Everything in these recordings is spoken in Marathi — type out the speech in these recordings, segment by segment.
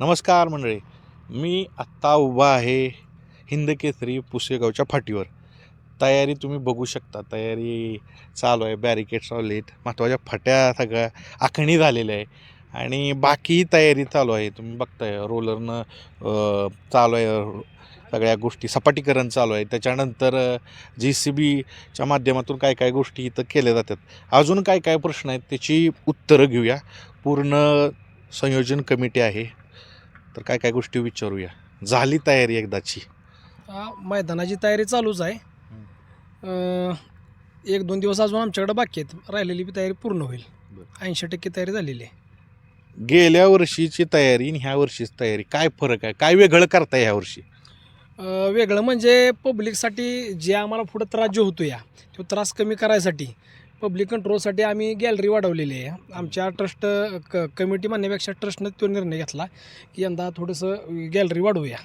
नमस्कार मंडळी, मी आत्ता उभा आहे हिंदकेसरी पुसेगावच्या फाटीवर. तयारी तुम्ही बघू शकता, तयारी चालू आहे. बॅरिकेड्स लावलेत, महत्त्वाच्या फाट्या सगळ्या आखणी झालेल्या आहे आणि बाकी तयारी चालू आहे. तुम्ही बघताय रोलरनं चालू आहे, सगळ्या गोष्टी सपाटीकरण चालू आहे. त्याच्यानंतर JCBच्या माध्यमातून काय काय गोष्टी इथं केल्या जातात. अजून काय काय प्रश्न आहेत त्याची उत्तरं घेऊया. पूर्ण संयोजन कमिटी आहे, तर काय काय गोष्टी विचारूया. झाली तयारी एकदाची? मैदानाची तयारी चालूच आहे. 1-2 दिवस अजून आमच्याकडे बाकी आहेत. राहिलेली बी तयारी पूर्ण होईल. 80% तयारी झालेली आहे. गेल्या वर्षीची तयारी आणि ह्या वर्षीची तयारी काय फरक आहे? काय वेगळं करताय ह्या वर्षी? वेगळं म्हणजे पब्लिकसाठी जे आम्हाला पुढं त्रास जो होतो तो त्रास कमी करायसाठी पब्लिक कंट्रोलसाठी आम्ही गॅलरी वाढवलेली आहे. आमच्या ट्रस्ट कमिटी म्हणण्यापेक्षा ट्रस्टनं तो निर्णय घेतला की यंदा थोडंसं गॅलरी वाढवूया.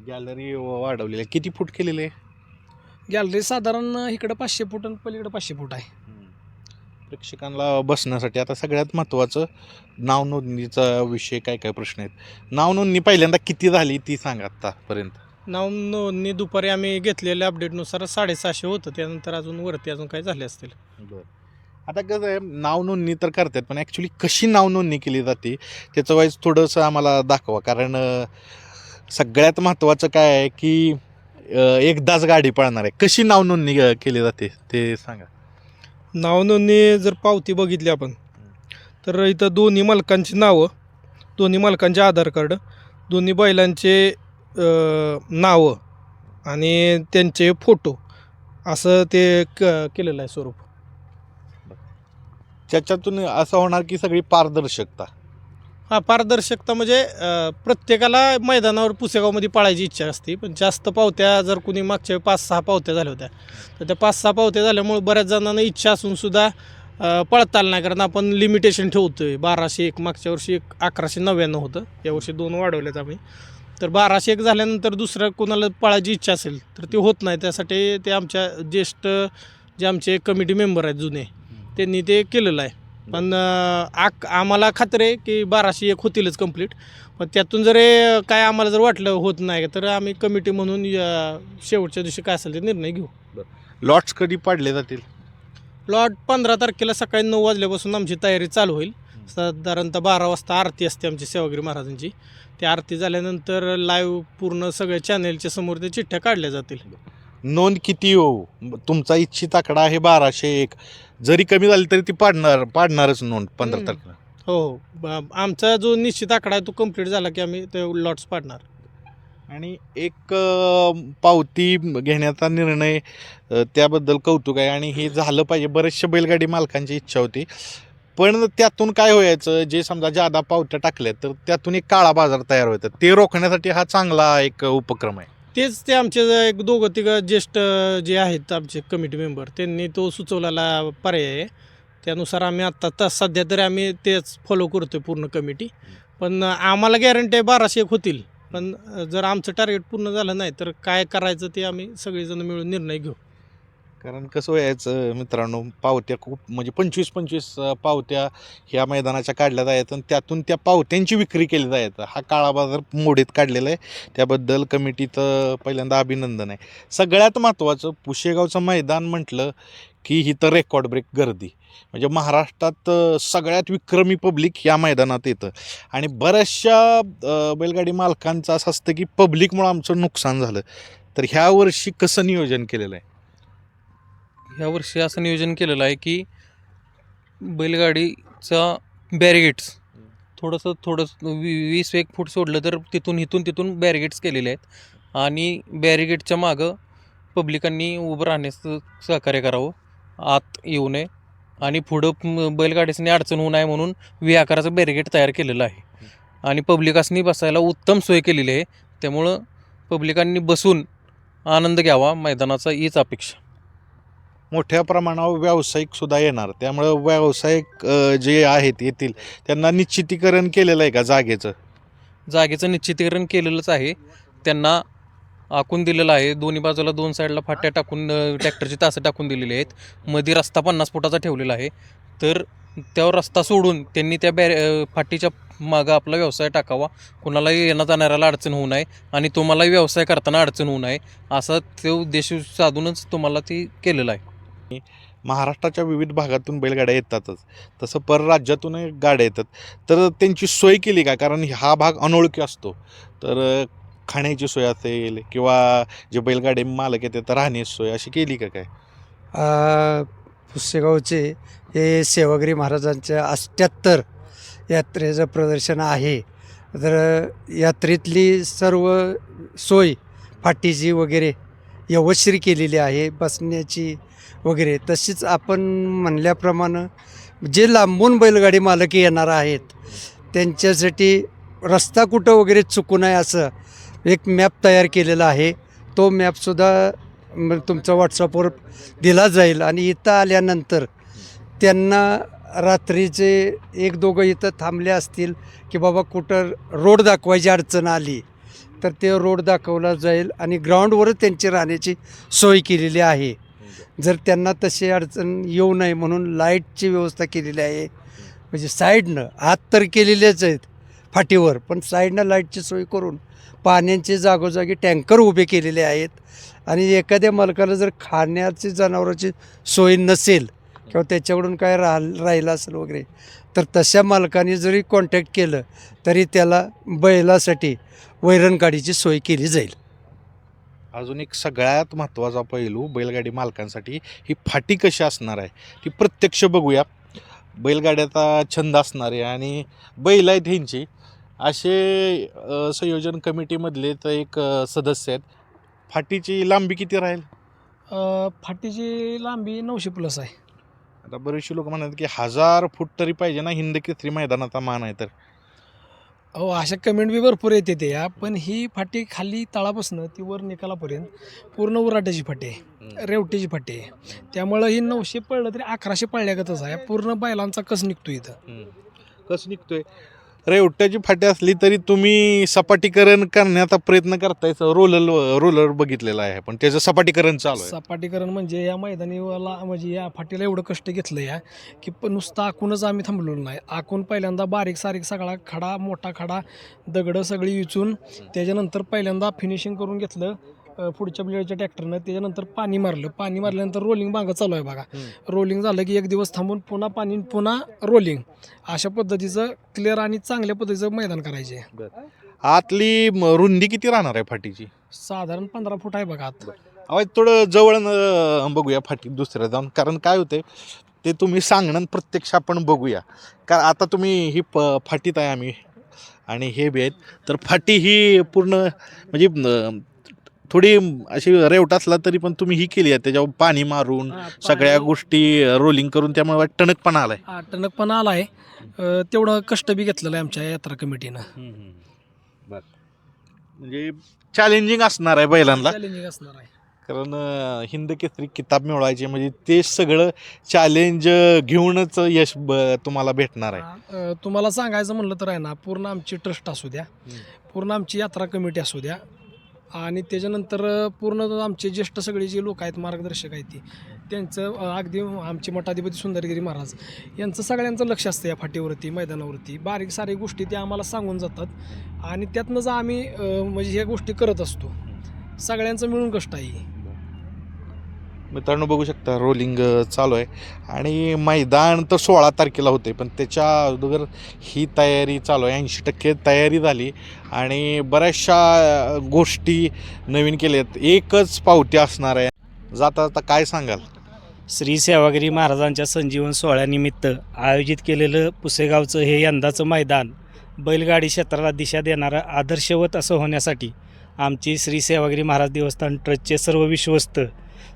गॅलरी वाढवलेली आहे. किती फूट केलेले आहे? गॅलरी साधारण इकडं 500 फूट आणि पलीकडं 500 फूट आहे. प्रेक्षकांना बसण्यासाठी आता सगळ्यात महत्त्वाचं नाव नोंदणीचा विषय, काय काय प्रश्न आहेत? नाव नोंदणी पहिल्यांदा किती झाली ती सांगा आत्तापर्यंत. नाव नोंदणी दुपारी आम्ही घेतलेल्या अपडेटनुसार 750 होतं. त्यानंतर अजून वरती अजून काही झाले असतील. आता कसं आहे, नाव नोंदणी तर करतात, पण ॲक्च्युली कशी नाव नोंदणी केली जाते त्याचं वाईज थोडंसं आम्हाला दाखवा. कारण सगळ्यात महत्त्वाचं काय आहे की एकदाच गाडी पळणार आहे. कशी नाव नोंदणी केली जाते ते सांगा. नाव नोंदणी जर पावती बघितली आपण तर इथं दोन्ही मालकांची नावं, दोन्ही मालकांचे आधार कार्ड, दोन्ही बैलांचे नावं आणि त्यांचे फोटो असं ते केलेलं आहे स्वरूप. त्याच्यातून असं होणार की सगळी पारदर्शकता. पारदर्शकता म्हणजे प्रत्येकाला मैदानावर पुसेगावमध्ये पाळायची इच्छा असते, पण जास्त पावत्या जर कुणी मागच्या 5-6 पावत्या झाल्या होत्या तर त्या 5-6 पावत्या झाल्यामुळे बऱ्याच जणांना इच्छा असूनसुद्धा पळता आलं नाही. कारण आपण लिमिटेशन ठेवतो आहे. 1201 मागच्या वर्षी 1199 होतं, यावर्षी 2 वाढवलेत आम्ही. तर 1201 झाल्यानंतर दुसरं कोणाला पळायची इच्छा असेल तर ते होत नाही. त्यासाठी ते आमच्या ज्येष्ठ जे आमचे कमिटी मेंबर आहेत जुने, त्यांनी ते केलेलं आहे. पण आम्हाला खात्री आहे की 1201 होतीलच कंप्लीट. पण त्यातून जर काय आम्हाला जर वाटलं होत नाही तर आम्ही कमिटी म्हणून शेवटच्या दिवशी काय असेल ते निर्णय घेऊ. लॉट्स कधी पाडले जातील? प्लॉट 15 तारखेला सकाळी 9 वाजल्यापासून आमची तयारी चालू होईल. साधारणतः 12 वाजता आरती असते आमची सेवागिरी महाराजांची. ती आरती झाल्यानंतर लाईव्ह पूर्ण सगळ्या चॅनेलच्या समोर त्या चिठ्ठ्या काढल्या जातील. नोंद किती हो? तुमचा इच्छित आकडा आहे 1201. जरी कमी झाली तरी ती पाडणारच नोंद 15 तारखेला. हो, आमचा जो निश्चित आकडा आहे तो कंप्लीट झाला की आम्ही ते लॉट्स पाडणार. आणि एक पावती घेण्याचा निर्णय, त्याबद्दल कौतुक आहे आणि हे झालं पाहिजे. बरेचशे बैलगाडी मालकांची इच्छा होती, पण त्यातून काय व्हायचं, जे समजा जादा पावत्या टाकल्या तर त्यातून एक काळा बाजार तयार होतात. ते रोखण्यासाठी हा चांगला एक उपक्रम आहे. तेच ते आमचे एक 2-3 ज्येष्ठ जे आहेत आमचे कमिटी मेंबर, त्यांनी तो सुचवलेला पर्याय आहे. त्यानुसार आम्ही आत्ता सध्या तरी आम्ही तेच फॉलो करतो पूर्ण कमिटी. पण आम्हाला गॅरंटी आहे 1201 होतील. पण जर आमचं टार्गेट पूर्ण झालं नाही तर काय करायचं ते आम्ही सगळेजण मिळून निर्णय घेऊ. कारण कसं व्हायचं मित्रांनो, पावत्या खूप म्हणजे 25-25 पावत्या ह्या मैदानाच्या काढल्या जायचं आणि त्यातून त्या पावत्यांची विक्री केली जायचं. हा काळा बाजार मोडीत काढलेला आहे. त्याबद्दल कमिटीचं पहिल्यांदा अभिनंदन आहे. सगळ्यात महत्त्वाचं, पुशेगावचं मैदान म्हटलं की ही तर रेकॉर्ड ब्रेक गर्दी. म्हणजे महाराष्ट्रात सगळ्यात विक्रमी पब्लिक या मैदानात येतं आणि बऱ्याचशा बैलगाडी मालकांचं असं असतं की पब्लिकमुळं आमचं नुकसान झालं. तर ह्या वर्षी कसं नियोजन केलेलं आहे? ह्यावर्षी असं नियोजन केलेलं आहे की बैलगाडीचा बॅरिगेट्स थोडंसं 20-1 फूट सोडलं तर तिथून बॅरिगेट्स केलेले आहेत आणि बॅरिगेटच्या मागं पब्लिकांनी उभं राहण्याचं सहकार्य करावं, आत येऊ नये आणि पुढं बैलगाडीसनी अडचण होऊ नये म्हणून आकाराचं बॅरिगेट तयार केलेलं आहे आणि पब्लिकांनी बसायला उत्तम सोय केलेली आहे. त्यामुळं पब्लिकांनी बसून आनंद घ्यावा मैदानाचा, हीच अपेक्षा. मोठ्या प्रमाणावर व्यावसायिक सुद्धा येणार, त्यामुळं व्यावसायिक जे आहेत येतील त्यांना निश्चितीकरण केलेलं आहे का जागेचं? जागेचं निश्चितीकरण केलेलंच आहे. त्यांना आखून दिलेलं आहे. दोन्ही बाजूला 2 साईडला फाट्या टाकून ट्रॅक्टरची तासं टाकून दिलेली आहेत. मध्ये रस्ता 50 फुटाचा ठेवलेला आहे. तर त्यावर रस्ता सोडून त्यांनी त्या फाटीच्या मागं आपला व्यवसाय टाकावा, कुणालाही येणं जाणाऱ्याला अडचण होऊ नये आणि तुम्हालाही व्यवसाय करताना अडचण होऊ नये असा ते उद्देश साधूनच तुम्हाला ते केलेलं आहे. महाराष्ट्राच्या विविध भागातून बैलगाड्या येतातच, तसं परराज्यातून गाड्या येतात, तर त्यांची सोय केली का? कारण हा भाग अनोळखी असतो, तर खाण्याची सोय असेल किंवा जे बैलगाडी मालक येते तर राहण्याची सोय अशी केली का काय? पुसेगावचे हे सेवागिरी महाराजांच्या 78 यात्रेचं प्रदर्शन आहे. तर यात्रेतली सर्व सोय फाटीची वगैरे व्यवस्थित केलेली आहे, बसण्याची वगैरे. तशीच आपण म्हणल्याप्रमाणे जे लांबून बैलगाडी मालक येणार आहेत त्यांच्यासाठी रस्ता कुठं वगैरे चुकू नये असं एक मॅप तयार केलेला आहे. तो मॅपसुद्धा तुमचा व्हॉट्सअपवर दिला जाईल आणि इथं आल्यानंतर त्यांना रात्रीचे एक दोघं इथं थांबले असतील की बाबा कुठं रोड दाखवायची अडचण आली तर ते रोड दाखवला जाईल आणि ग्राउंडवरच त्यांची राहण्याची सोय केलेली आहे. जर त्यांना तशी अडचण येऊ नये म्हणून लाईटची व्यवस्था केलेली आहे. म्हणजे साईडनं आत तर केलेलेच आहेत फाटीवर, पण साईडनं लाईटची सोय करून पाण्याचे जागोजागी टँकर उभे केलेले आहेत. आणि एखाद्या मालकाला जर खाण्याची जनावरांची सोय नसेल किंवा त्याच्याकडून काय राहिलं असेल वगैरे तर तशा मालकाने जरी कॉन्टॅक्ट केलं तरी त्याला बैलासाठी वैरणगाडीची सोय केली जाईल. अजून एक सगळ्यात महत्त्वाचा पैलू बैलगाडी मालकांसाठी ही फाटी कशी असणार आहे ती प्रत्यक्ष बघूया. बैलगाड्याचा छंद असणारे आणि बैल आहेत ह्यांची असे संयोजन कमिटीमधले तर एक सदस्य आहेत. फाटीची लांबी किती राहील? फाटीची लांबी 900+ आहे. आता बरेचसे लोक म्हणतात की 1000 फूट तरी पाहिजे ना, हिंद केसरी मैदानाचा मान आहे तर. अहो अशा कमेंट बी भरपूर येते ते या, पण ही फाटी खाली तळापासून ती वर निकालापर्यंत पूर्ण उराट्याची फाटी आहे, रेवटीची फाटी आहे. त्यामुळं ही 900 पळलं तरी 1100 पळल्यागतच आहे. पूर्ण बैलांचा कस निघतो इथं. कसं निघतोय? रेवट्याची फाटी असली तरी तुम्ही सपाटीकरण करण्याचा प्रयत्न करताय. रोलर बघितलेला आहे पण त्याचं सपाटीकरण चालू आहे. सपाटीकरण म्हणजे या मैदानीला म्हणजे या फाटीला एवढं कष्ट घेतलं या की नुसतं आखूनच आम्ही थांबलेलो नाही. आखून पहिल्यांदा बारीक सारीक सगळा खडा, मोठा खडा, दगडं सगळी विचून त्याच्यानंतर पहिल्यांदा फिनिशिंग करून घेतलं पुढच्या ब्लेडच्या ट्रॅक्टरनं. त्याच्यानंतर पाणी मारल्यानंतर रोलिंग मागं चालू आहे बघा. रोलिंग झालं की एक दिवस थांबून पुन्हा पाणी, पुन्हा रोलिंग, अशा पद्धतीचं क्लिअर आणि चांगल्या पद्धतीचं मैदान करायचे. आतली रुंदी किती राहणार आहे फाटीची? साधारण 15 फूट आहे बघा आत. अहो थोडं जवळ बघूया फाटी दुसऱ्या जाऊन, कारण काय होते ते तुम्ही सांगणं प्रत्यक्ष आपण बघूया. कारण आता तुम्ही ही फाटीत आहे आम्ही आणि हे बी आहेत, तर फाटी ही पूर्ण म्हणजे थोडी अशी रेवट असला तरी पण तुम्ही ही केली आहे त्याच्यावर पाणी मारून सगळ्या गोष्टी रोलिंग करून, त्यामुळे टणकपणा आलाय. टणकपणा आला आहे. तेवढं कष्ट बी घेतलेलं आहे आमच्या यात्रा कमिटीनं. म्हणजे चॅलेंजिंग असणार आहे बैलांना, चॅलेंजिंग असणार आहे. कारण हिंद केसरी किताब मिळवायचे म्हणजे ते सगळं चॅलेंज घेऊनच यश तुम्हाला भेटणार आहे. तुम्हाला सांगायचं म्हणलं तर आहे ना, पूर्ण आमची ट्रस्ट असू द्या, पूर्ण आमची यात्रा कमिटी असू द्या आणि त्याच्यानंतर पूर्ण आमचे ज्येष्ठ सगळे जे लोक आहेत, मार्गदर्शक आहेत, त्यांचं अगदी आमचे मठाधिपती सुंदरगिरी महाराज यांचं सगळ्यांचं लक्ष असतं या फाटीवरती, मैदानावरती. बारीक सारीक गोष्टी ते आम्हाला सांगून जातात आणि त्यातनंच आम्ही म्हणजे ह्या गोष्टी करत असतो. सगळ्यांचं मिळून कष्ट आहे. मित्रांनो बघू शकता रोलिंग चालू आहे आणि मैदान तर 16 तारखेला होते, पण त्याच्या अगोदर ही तयारी चालू आहे. 80% तयारी झाली आणि बऱ्याचशा गोष्टी नवीन केल्यात. एकच पावती असणार आहे. जाता जाता काय सांगाल? श्री सेवागिरी महाराजांच्या संजीवन सोहळ्यानिमित्त आयोजित केलेलं पुसेगावचं हे यंदाचं मैदान बैलगाडी क्षेत्राला दिशा देणारं आदर्शवत असं होण्यासाठी आमची श्री सेवागिरी महाराज देवस्थान ट्रस्टचे सर्व विश्वस्त,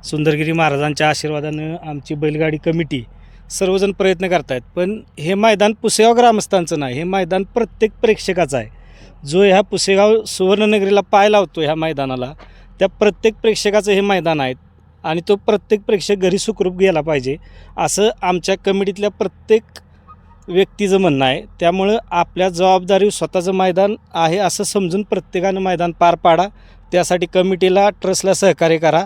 सुंदरगिरी महाराजांच्या आशीर्वादानं आमची बैलगाडी कमिटी सर्वजण प्रयत्न करत आहेत. पण हे मैदान पुसेगाव ग्रामस्थांचं नाही, हे मैदान प्रत्येक प्रेक्षकाचं आहे. जो ह्या पुसेगाव सुवर्णनगरीला पाय लावतो ह्या मैदानाला, त्या प्रत्येक प्रेक्षकाचं हे मैदान आहे आणि तो प्रत्येक प्रेक्षक घरी सुखरूप गेला पाहिजे असं आमच्या कमिटीतल्या प्रत्येक व्यक्तीचं म्हणणं आहे. त्यामुळं आपल्या जबाबदारी स्वतःचं मैदान आहे असं समजून प्रत्येकानं मैदान पार पाडा. त्यासाठी कमिटीला, ट्रस्टला सहकार्य करा.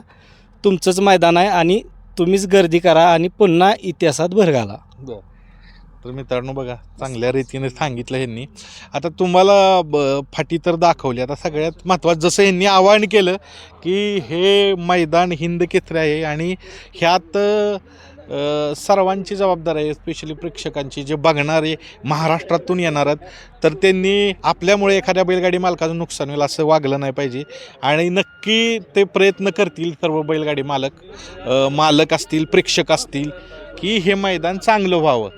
तुमचंच मैदान आहे आणि तुम्हीच गर्दी करा आणि पुन्हा इतिहासात भर घाला. तर मित्रांनो बघा, चांगल्या रीतीने सांगितलं ह्यांनी. आता तुम्हाला फाटी तर दाखवली. आता सगळ्यात महत्त्वाचं जसं ह्यांनी आवाहन केलं की हे मैदान हिंद केसरी आहे आणि ह्यात सर्वांची जबाबदारी आहे, स्पेशली प्रेक्षकांची, जे बघणारे महाराष्ट्रातून येणार आहेत. तर त्यांनी आपल्यामुळे एखाद्या बैलगाडी मालकाचं नुकसान होईल असं वागलं नाही पाहिजे आणि नक्की ते प्रयत्न करतील सर्व बैलगाडी मालक असतील, प्रेक्षक असतील की हे मैदान चांगलं व्हावं.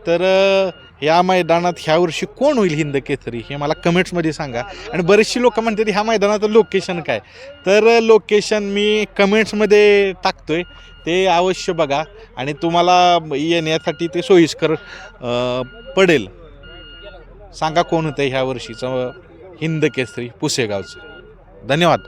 तर या मैदानात ह्या वर्षी कोण होईल हिंद केसरी हे मला कमेंट्समध्ये सांगा. आणि बरेचशी लोक म्हणतात ह्या मैदानाचं लोकेशन काय, तर लोकेशन मी कमेंट्समध्ये टाकतोय, ते अवश्य बघा आणि तुम्हाला येण्यासाठी ते सोयीस्कर पडेल. सांगा कोण होतं ह्या वर्षीचं हिंद केसरी पुसेगावचं. धन्यवाद.